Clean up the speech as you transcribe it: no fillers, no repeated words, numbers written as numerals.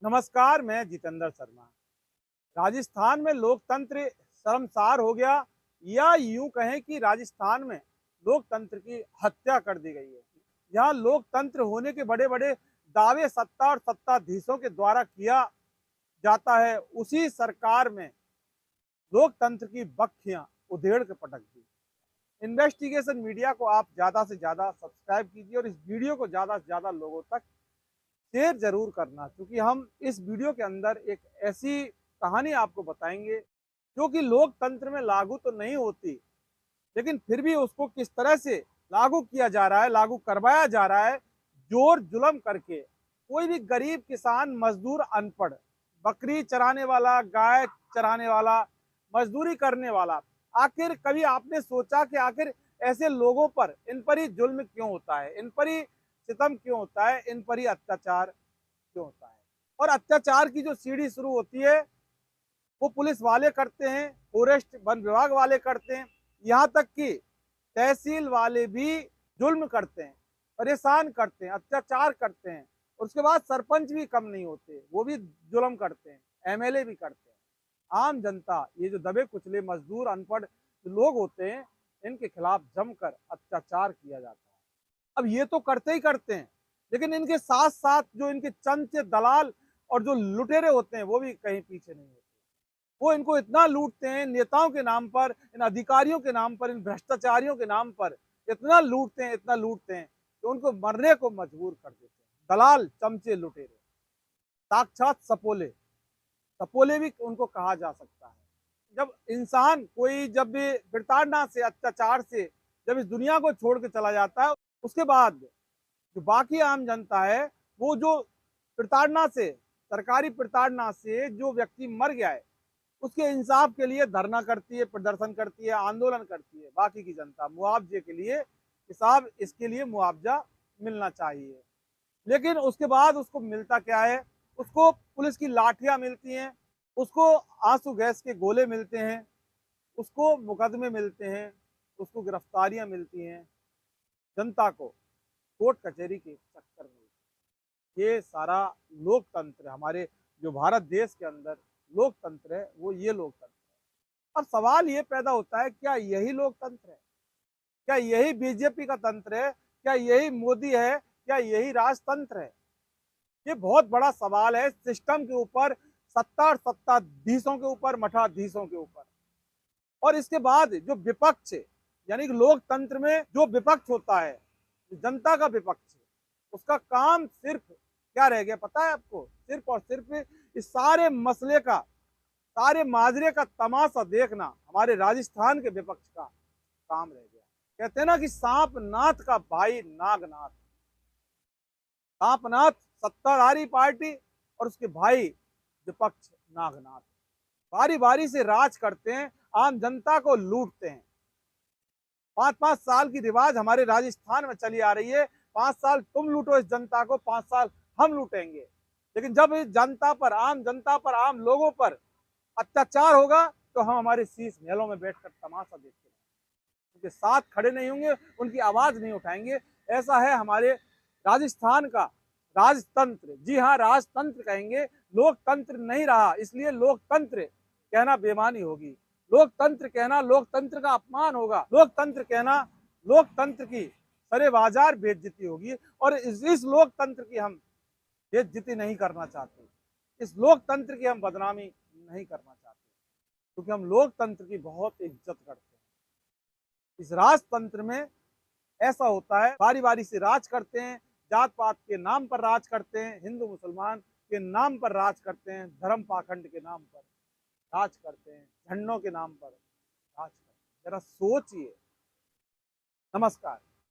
नमस्कार, मैं जितेंद्र शर्मा। राजस्थान में लोकतंत्र शर्मसार हो गया या यूं कहें कि राजस्थान में लोकतंत्र की हत्या कर दी गई है। यहाँ लोकतंत्र होने के बड़े-बड़े दावे सत्ता और सत्ताधीशों के द्वारा किया जाता है, उसी सरकार में लोकतंत्र की बखियां उधेड़ के पटक दी। इन्वेस्टिगेशन मीडिया को आप ज़्यादा से ज़्यादा सब्सक्राइब कीजिए और इस वीडियो को ज़्यादा से ज़्यादा लोगों तक शेयर जरूर करना, क्योंकि हम इस वीडियो के अंदर एक ऐसी कहानी आपको बताएंगे जो कि लोकतंत्र में लागू तो नहीं होती, लेकिन फिर भी उसको किस तरह से लागू किया जा रहा है, लागू करवाया जा रहा है, जोर जुलम करके। कोई भी गरीब किसान, मजदूर, अनपढ़, बकरी चराने वाला, गाय चराने वाला, मजदूरी करने वाला, आखिर कभी आपने सोचा कि आखिर ऐसे लोगों पर, इन पर ही जुल्म क्यों होता है, इन पर ही सितम क्यों होता है, इन पर ही अत्याचार क्यों होता है? और अत्याचार की जो सीढ़ी शुरू होती है वो पुलिस वाले करते हैं, फॉरेस्ट वन विभाग वाले करते हैं, यहाँ तक कि तहसील वाले भी जुल्म करते हैं, परेशान करते हैं, अत्याचार करते हैं। उसके बाद सरपंच भी कम नहीं होते, वो भी जुल्म करते हैं, एमएलए भी करते हैं। आम जनता, ये जो दबे कुचले मजदूर, अनपढ़ लोग होते हैं, इनके खिलाफ जमकर अत्याचार किया जाता है। अब ये तो करते ही करते हैं, लेकिन इनके साथ साथ जो इनके चंचे दलाल और जो लुटेरे होते हैं वो भी कहीं पीछे नहीं होते। वो इनको इतना लूटते हैं, नेताओं के नाम पर, इन अधिकारियों के नाम पर, इन भ्रष्टाचारियों के नाम पर इतना लूटते हैं, इतना लूटते हैं कि उनको मरने को मजबूर कर देते हैं। दलाल, चमचे, लुटेरे, साक्षात सपोले, सपोले भी उनको कहा जा सकता है। जब इंसान कोई, जब भी प्रताड़ना से, अत्याचार से जब इस दुनिया को छोड़ के चला जाता है, उसके बाद जो बाकी आम जनता है, वो जो प्रताड़ना से, सरकारी प्रताड़ना से जो व्यक्ति मर गया है, उसके इंसाफ के लिए धरना करती है, प्रदर्शन करती है, आंदोलन करती है। बाकी की जनता मुआवजे के लिए, हिसाब इसके लिए मुआवजा मिलना चाहिए, लेकिन उसके बाद उसको मिलता क्या है? उसको पुलिस की लाठियां मिलती हैं, उसको आंसू गैस के गोले मिलते हैं, उसको मुकदमे मिलते हैं, उसको गिरफ्तारियां मिलती हैं। जनता को कोर्ट कचहरी के चक्कर में ये सारा लोकतंत्र, हमारे जो भारत देश के अंदर लोकतंत्र है, वो ये लोकतंत्र है। अब सवाल ये पैदा होता है, क्या यही लोकतंत्र है? क्या यही बीजेपी का तंत्र है? क्या यही मोदी है? क्या यही राजतंत्र है? ये बहुत बड़ा सवाल है, सिस्टम के ऊपर, सत्ता और सत्ताधीशों के ऊपर, मठाधीशों के ऊपर। और इसके बाद जो विपक्ष, यानी कि लोकतंत्र में जो विपक्ष होता है, जनता का विपक्ष, उसका काम सिर्फ क्या रह गया पता है आपको? सिर्फ और सिर्फ इस सारे मसले का, सारे माजरे का तमाशा देखना हमारे राजस्थान के विपक्ष का काम रह गया। कहते हैं ना कि सांप नाथ का भाई नागनाथ। सांपनाथ सत्ताधारी पार्टी और उसके भाई विपक्ष नागनाथ, बारी बारी से राज करते हैं, आम जनता को लूटते हैं। 5-5 साल की रिवाज हमारे राजस्थान में चली आ रही है। 5 साल तुम लूटो इस जनता को, 5 साल हम लूटेंगे। लेकिन जब इस जनता पर, आम जनता पर, आम लोगों पर अत्याचार होगा, तो हम हमारे शीश महलों में बैठकर तमाशा देखते हैं, उनके साथ खड़े नहीं होंगे, उनकी आवाज नहीं उठाएंगे। ऐसा है हमारे राजस्थान का राजतंत्र। जी हाँ, राजतंत्र कहेंगे, लोकतंत्र नहीं रहा, इसलिए लोकतंत्र कहना बेमानी होगी। लोकतंत्र कहना लोकतंत्र का अपमान होगा। लोकतंत्र कहना लोकतंत्र की सरे बाजार बेइज्जती होगी। और इस लोकतंत्र की हम बेइज्जती नहीं करना चाहते, इस लोकतंत्र की हम बदनामी नहीं करना चाहते, क्योंकि हम लोकतंत्र की बहुत इज्जत करते हैं। इस राजतंत्र में ऐसा होता है, बारी बारी से राज करते हैं, जात पात के नाम पर राज करते हैं, हिंदू मुसलमान के नाम पर राज करते हैं, धर्म पाखंड के नाम पर राज करते हैं, झंडों के नाम पर राज करते हैं। जरा सोचिए। नमस्कार।